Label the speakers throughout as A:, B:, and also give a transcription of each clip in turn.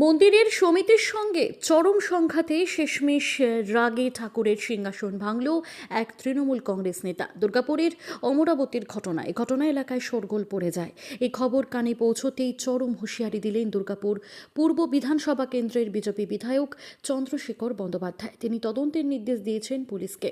A: মন্দিরের সমিতির সঙ্গে চরম সংঘাতে শেষমেশ রাগে ঠাকুরের সিংহাসন ভাঙল এক তৃণমূল কংগ্রেস নেতা। দুর্গাপুরের অমরাবতীর ঘটনা এলাকায় শোরগোল পড়ে যায়। এই খবর কানে পৌঁছতেই চরম হুঁশিয়ারি দিলেন দুর্গাপুর পূর্ব বিধানসভা কেন্দ্রের বিজেপি বিধায়ক চন্দ্রশেখর বন্দ্যোপাধ্যায়। তিনি তদন্তের নির্দেশ দিয়েছেন পুলিশকে।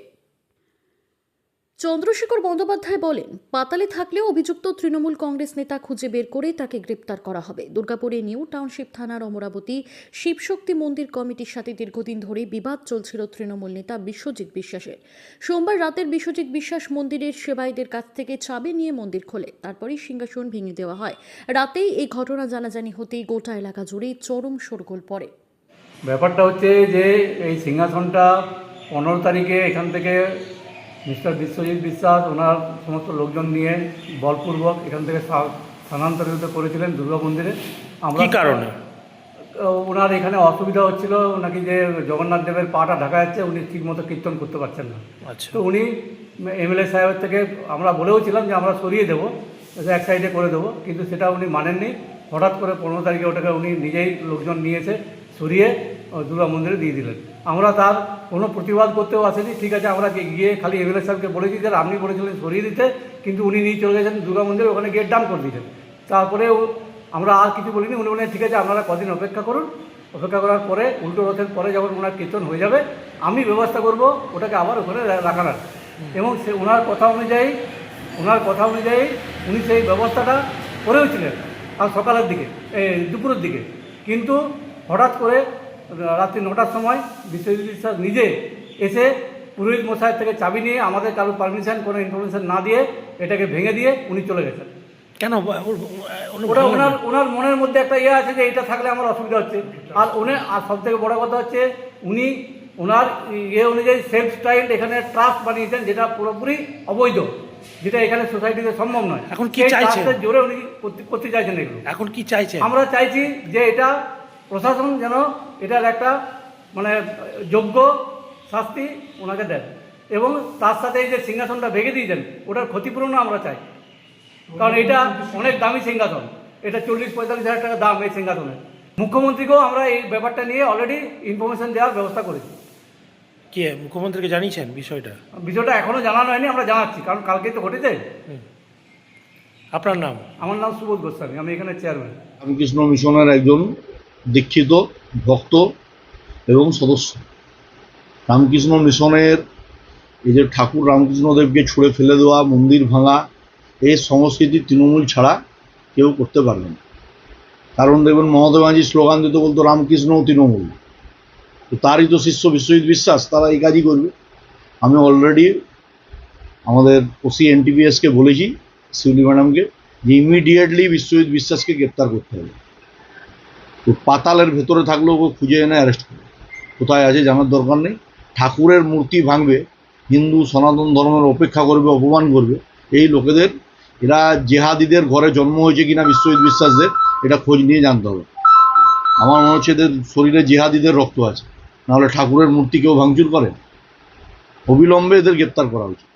A: চন্দ্রশেখর বন্দ্যোপাধ্যায় বলেন, পাতালে থাকলেও অভিযুক্ত তৃণমূল কংগ্রেস নেতা খুঁজে বের করে তাকে গ্রেপ্তার করা হবে। দুর্গাপুরে নিউ টাউনশিপ থানার অমরাবতী শিবশক্তি মন্দির কমিটির সাথে দীর্ঘদিন ধরে বিবাদ চলছিল তৃণমূল নেতা বিশ্বজিৎ বিশ্বাসের। সোমবার রাতের বিশ্বজিৎ বিশ্বাস মন্দিরের সেবায়ীদের কাছ থেকে চাবি নিয়ে মন্দির খোলে, তারপরেই সিংহাসন ভেঙে দেওয়া হয়। রাতেই এই ঘটনা জানাজানি হতেই গোটা এলাকা জুড়ে চরম শোরগোল পড়ে।
B: ব্যাপারটা হচ্ছে যে এই সিংহাসনটা 15 তারিখে এখান থেকে মিস্টার বিশ্বজিৎ বিশ্বাস ওনার সমস্ত লোকজন নিয়ে বলপূর্বক এখান থেকে স্থানান্তরিত করেছিলেন দুর্গা মন্দিরে। আমরা
C: কী কারণে?
B: ওনার এখানে অসুবিধা হচ্ছিল, নাকি যে জগন্নাথ দেবের পাটা ঢাকা যাচ্ছে, উনি ঠিকমতো কীর্তন করতে পারছেন না।
C: আচ্ছা,
B: তো উনি এমএলএ সাহেবের থেকে আমরা বলেও ছিলাম যে আমরা সরিয়ে দেবো, এক সাইডে করে দেবো, কিন্তু সেটা উনি মানেননি। হঠাৎ করে 15 তারিখে ওটাকে উনি নিজেই লোকজন নিয়ে এসে সরিয়ে দুর্গা মন্দিরে দিয়ে দিলেন। আমরা তার কোনো প্রতিবাদ করতেও আসেনি। ঠিক আছে, আমরা গিয়ে খালি এমএলএ সাহেবকে বলেছি যে আপনি বলেছিলেন সরিয়ে দিতে, কিন্তু উনি নিয়ে চলে গেছেন দুর্গা মন্দিরে, ওখানে গেট ডাউন করে দিয়েছেন। তারপরে আমরা আর কিছু বলিনি। উনি বলেন ঠিক আছে আপনারা কদিন অপেক্ষা করুন, অপেক্ষা করার পরে উল্টো রথের পরে যখন ওনার কীর্তন হয়ে যাবে আমি ব্যবস্থা করব ওটাকে আবার ওখানে রাখার। এবং সে ওনার কথা অনুযায়ী উনি সেই ব্যবস্থাটা করেও ছিলেন আর সকালের দিকে, দুপুরের দিকে। কিন্তু হঠাৎ করে রাত্রি 9টার সময় বিশ্বজিৎ বিশ্বাস নিজে এসে পুরোহিত মশাইয়ের থেকে চাবি নিয়ে আমাদের কারো পারমিশন, কোনো ইনফরমেশন না দিয়ে এটাকে ভেঙে দিয়ে উনি চলে গেছেন।
C: কেন?
B: ওটা ওনার মনের মধ্যে একটা ইয়ে আছে যে এটা থাকলে আমার অসুবিধা হচ্ছে। আর সব থেকে বড় কথা হচ্ছে উনি ওনার ইয়ে অনুযায়ী সেলফ স্টাইল এখানে ট্রাস্ট বানিয়েছেন, যেটা পুরোপুরি অবৈধ, যেটা এখানে সোসাইটিতে সম্ভব নয়।
C: এখন কি চাইছেন?
B: জোরে উনি করতে চাইছেন এগুলো।
C: এখন কি চাইছেন?
B: আমরা চাইছি যে এটা প্রশাসন যেন এটার একটা যোগ্য শাস্তি ওনাকে দেন, এবং তার সাথে এই যে সিংহাসনটা ভেঙে দিয়েছেন ওটার ক্ষতিপূরণও আমরা চাই। কারণ এটা অনেক দামি সিংহাসন, এটা 40-45 হাজার টাকা দাম এই সিংহাসনের। মুখ্যমন্ত্রীকেও আমরা এই ব্যাপারটা নিয়ে অলরেডি ইনফরমেশন দেওয়ার ব্যবস্থা করেছি।
C: কে মুখ্যমন্ত্রীকে জানিয়েছেন বিষয়টা?
B: এখনও জানানো হয়নি, আমরা জানাচ্ছি, কারণ কালকেই তো ঘটেছে।
C: আপনার নাম?
B: আমার নাম সুবোধ গোস্বামী, আমি এখানে চেয়ারম্যান।
D: রামকৃষ্ণ মিশনের একজন দীক্ষিত ভক্ত এবং সদস্য। রামকৃষ্ণ মিশনের এই যে ঠাকুর রামকৃষ্ণদেবকে ছুঁড়ে ফেলে দেওয়া, মন্দির ভাঙা, এই সংস্কৃতি তৃণমূল ছাড়া কেউ করতে পারবে না। কারণ দেখবেন মমতা ব্যানার্জি স্লোগান দিতে বলতো রামকৃষ্ণ ও তৃণমূল, তো তারই তো শিষ্য বিশ্বজিৎ বিশ্বাস, তারা এই কাজই করবে। আমি অলরেডি আমাদের ওসি এনটিপিএসকে বলেছি, শিউলি ম্যাডামকে, যে ইমিডিয়েটলি বিশ্বজিৎ বিশ্বাসকে গ্রেপ্তার করতে হবে। তো পাতালের ভেতরে থাকলেও খুঁজে এনে অ্যারেস্ট করবে, কোথায় আছে জানার দরকার নেই। ঠাকুরের মূর্তি ভাঙবে, হিন্দু সনাতন ধর্মের অপেক্ষা করবে, অপমান করবে, এই লোকেদের, এরা জেহাদিদের ঘরে জন্ম হয়েছে কিনা বিশ্বজিৎ বিশ্বাসদের, এটা খোঁজ নিয়ে জানতে হবে। আমার মনে হচ্ছে এদের শরীরে জেহাদিদের রক্ত আছে, নাহলে ঠাকুরের মূর্তি কেউ ভাঙচুর করে। অবিলম্বে এদের গ্রেপ্তার করা উচিত।